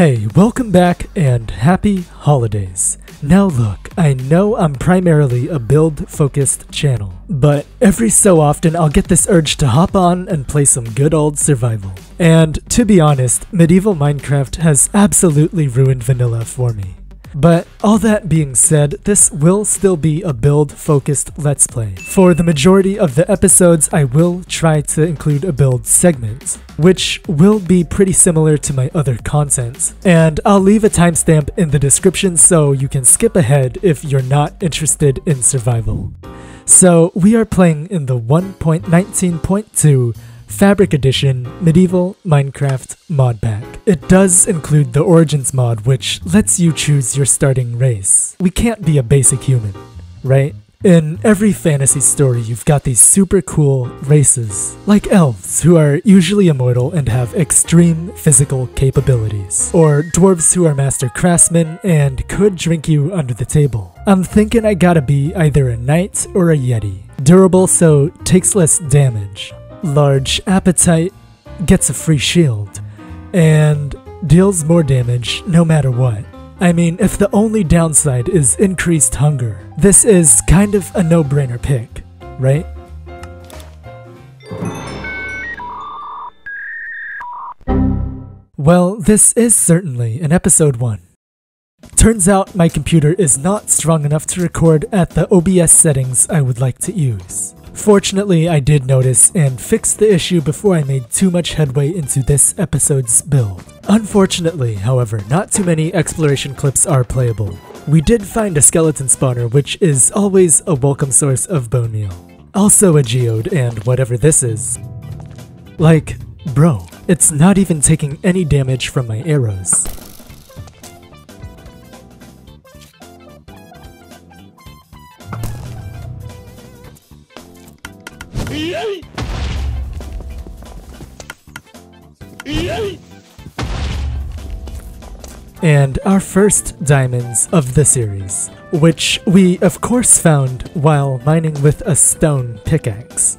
Hey, welcome back and happy holidays. Now look, I know I'm primarily a build-focused channel, but every so often I'll get this urge to hop on and play some good old survival. And to be honest, medieval Minecraft has absolutely ruined vanilla for me. But all that being said, this will still be a build-focused Let's Play. For the majority of the episodes, I will try to include a build segment, which will be pretty similar to my other content. And I'll leave a timestamp in the description so you can skip ahead if you're not interested in survival. So we are playing in the 1.19.2 Fabric Edition Medieval Minecraft mod pack. It does include the Origins mod, which lets you choose your starting race. We can't be a basic human, right? In every fantasy story, you've got these super cool races, like elves, who are usually immortal and have extreme physical capabilities, or dwarves who are master craftsmen and could drink you under the table. I'm thinking I gotta be either a knight or a yeti. Durable, so takes less damage. Large appetite, gets a free shield, and deals more damage no matter what. I mean, if the only downside is increased hunger, this is kind of a no-brainer pick, right? Well, this is certainly an episode 1. Turns out my computer is not strong enough to record at the OBS settings I would like to use. Fortunately, I did notice and fixed the issue before I made too much headway into this episode's build. Unfortunately, however, not too many exploration clips are playable. We did find a skeleton spawner, which is always a welcome source of bone meal. Also a geode and whatever this is. Like, bro, it's not even taking any damage from my arrows. And our first diamonds of the series, which we of course found while mining with a stone pickaxe.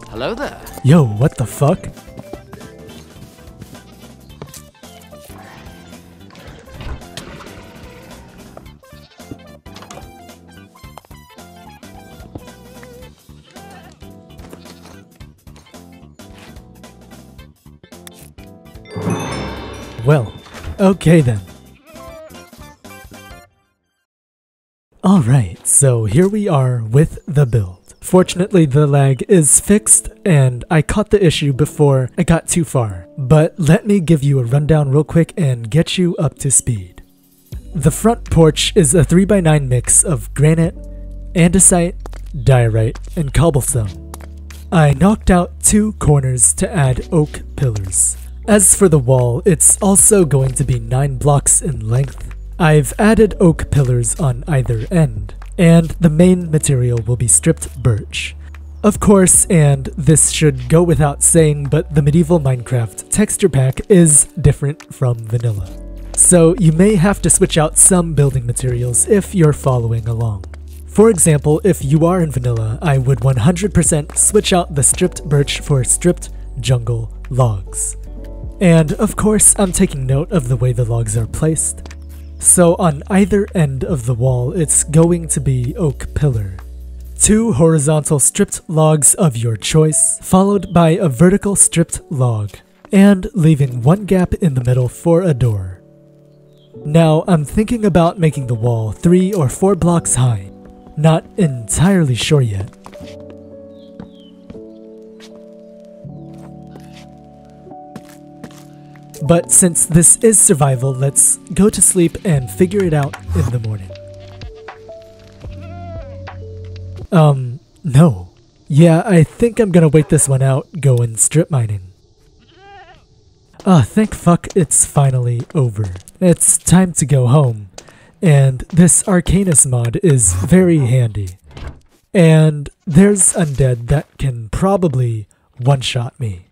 Hello there. Yo, what the fuck? Well, okay then. Alright, so here we are with the build. Fortunately, the lag is fixed and I caught the issue before I got too far. But let me give you a rundown real quick and get you up to speed. The front porch is a 3x9 mix of granite, andesite, diorite, and cobblestone. I knocked out 2 corners to add oak pillars. As for the wall, it's also going to be 9 blocks in length. I've added oak pillars on either end, and the main material will be stripped birch. Of course, and this should go without saying, but the medieval Minecraft texture pack is different from vanilla. So you may have to switch out some building materials if you're following along. For example, if you are in vanilla, I would 100% switch out the stripped birch for stripped jungle logs. And of course, I'm taking note of the way the logs are placed. So on either end of the wall, it's going to be oak pillar. 2 horizontal stripped logs of your choice, followed by a vertical stripped log, and leaving 1 gap in the middle for a door. Now, I'm thinking about making the wall 3 or 4 blocks high. Not entirely sure yet. But since this is survival, let's go to sleep and figure it out in the morning. No. Yeah, I think I'm gonna wait this one out, going strip mining. Thank fuck it's finally over. It's time to go home. And this Arcanus mod is very handy. And there's undead that can probably one-shot me.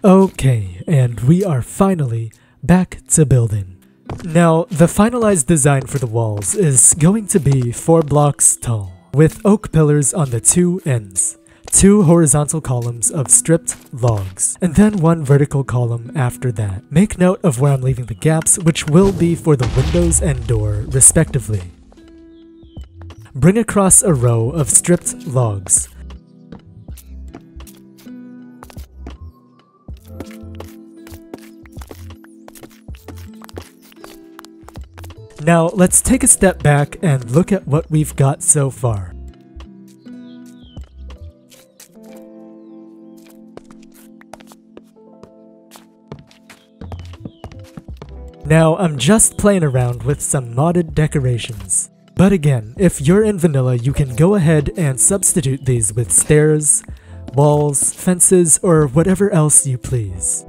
Okay, and we are finally back to building. Now, the finalized design for the walls is going to be 4 blocks tall, with oak pillars on the 2 ends, 2 horizontal columns of stripped logs, and then 1 vertical column after that. Make note of where I'm leaving the gaps, which will be for the windows and door, respectively. Bring across a row of stripped logs. Now, let's take a step back and look at what we've got so far. Now, I'm just playing around with some modded decorations. But again, if you're in vanilla, you can go ahead and substitute these with stairs, walls, fences, or whatever else you please.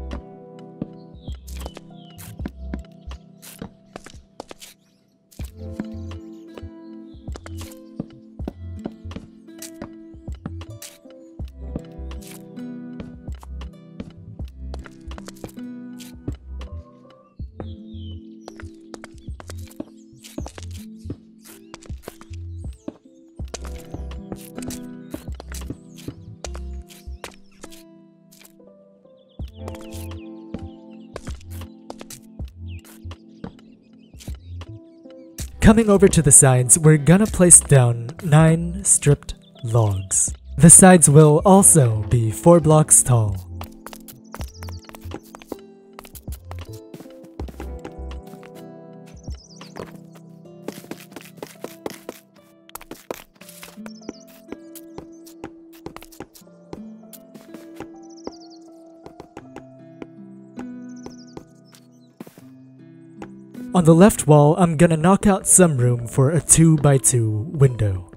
Coming over to the sides, we're gonna place down 9 stripped logs. The sides will also be 4 blocks tall. On the left wall, I'm gonna knock out some room for a 2x2 window.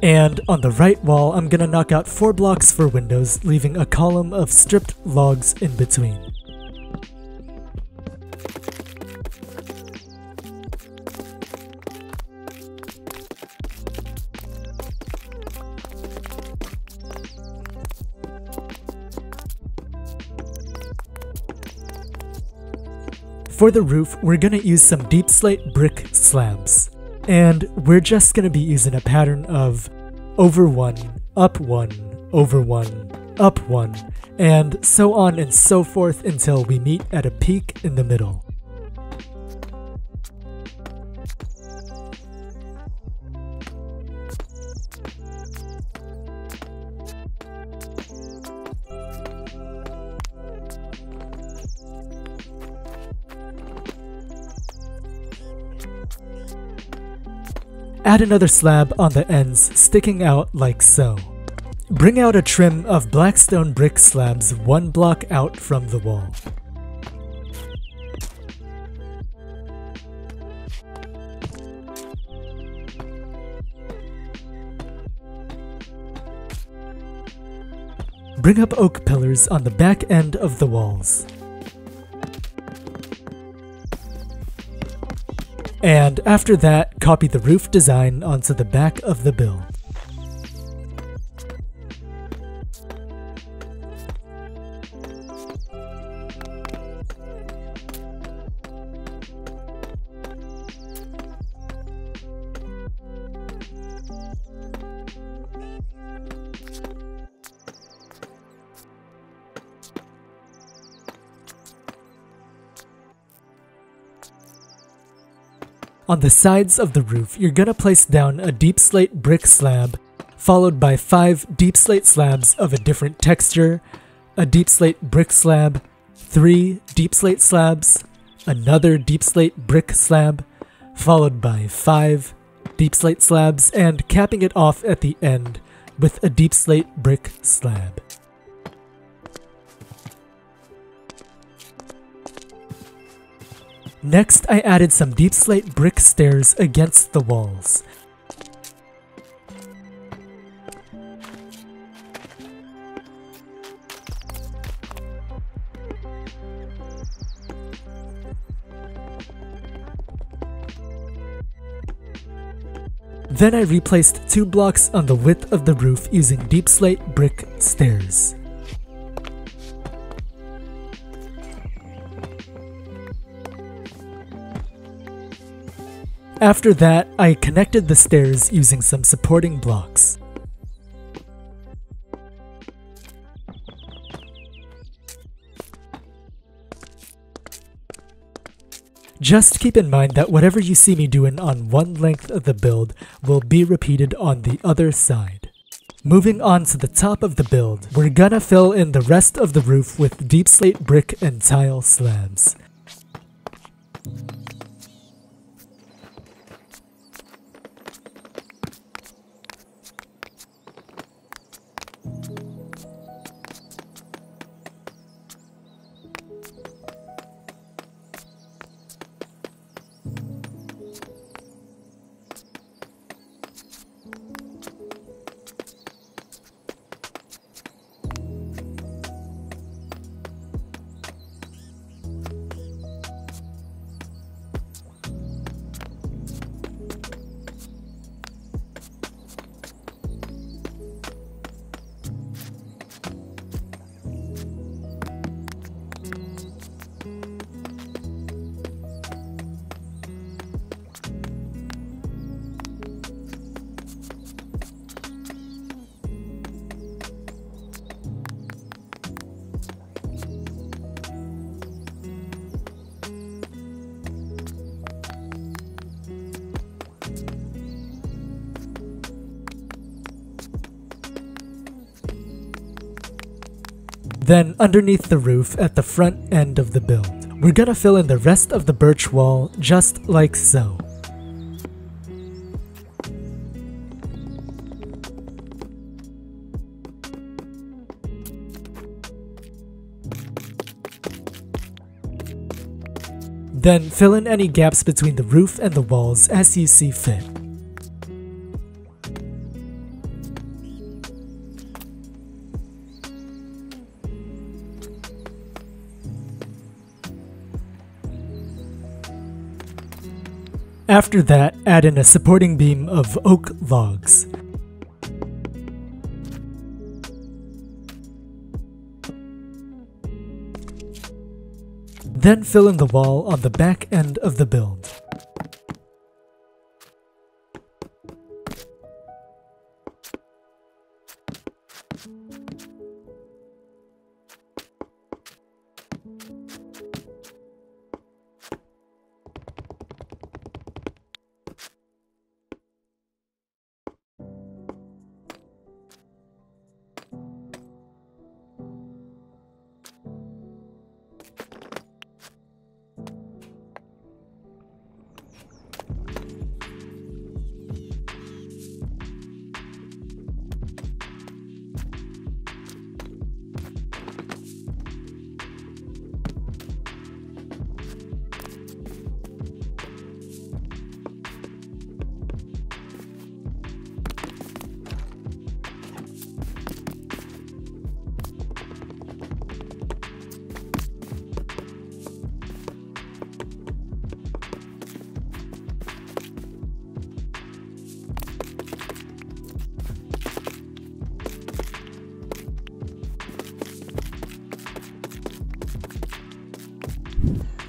And on the right wall, I'm gonna knock out 4 blocks for windows, leaving a column of stripped logs in between. For the roof, we're gonna use some deep slate brick slabs. And we're just gonna be using a pattern of over 1, up 1, over 1, up 1, and so on and so forth until we meet at a peak in the middle. Add another slab on the ends, sticking out like so. Bring out a trim of blackstone brick slabs 1 block out from the wall. Bring up oak pillars on the back end of the walls. And after that, copy the roof design onto the back of the build. On the sides of the roof, you're gonna place down a deep slate brick slab, followed by 5 deep slate slabs of a different texture, a deep slate brick slab, 3 deep slate slabs, another deep slate brick slab, followed by 5 deep slate slabs, and capping it off at the end with a deep slate brick slab. Next, I added some deep slate brick stairs against the walls. Then I replaced 2 blocks on the width of the roof using deep slate brick stairs. After that, I connected the stairs using some supporting blocks. Just keep in mind that whatever you see me doing on one length of the build will be repeated on the other side. Moving on to the top of the build, we're gonna fill in the rest of the roof with deep slate brick and tile slabs. Then underneath the roof at the front end of the build, we're gonna fill in the rest of the birch wall just like so. Then fill in any gaps between the roof and the walls as you see fit. After that, add in a supporting beam of oak logs. Then fill in the wall on the back end of the build.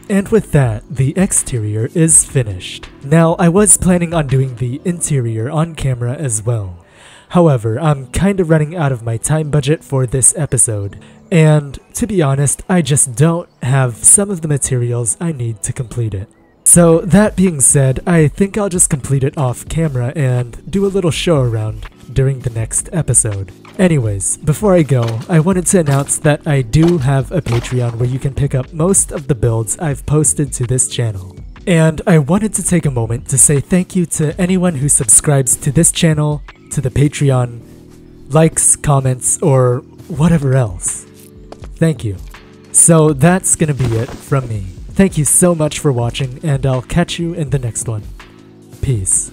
And with that, the exterior is finished. Now, I was planning on doing the interior on camera as well. However, I'm kinda running out of my time budget for this episode, and to be honest, I just don't have some of the materials I need to complete it. So that being said, I think I'll just complete it off camera and do a little show around during the next episode. Anyways, before I go, I wanted to announce that I do have a Patreon where you can pick up most of the builds I've posted to this channel. And I wanted to take a moment to say thank you to anyone who subscribes to this channel, to the Patreon, likes, comments, or whatever else. Thank you. So that's gonna be it from me. Thank you so much for watching, and I'll catch you in the next one. Peace.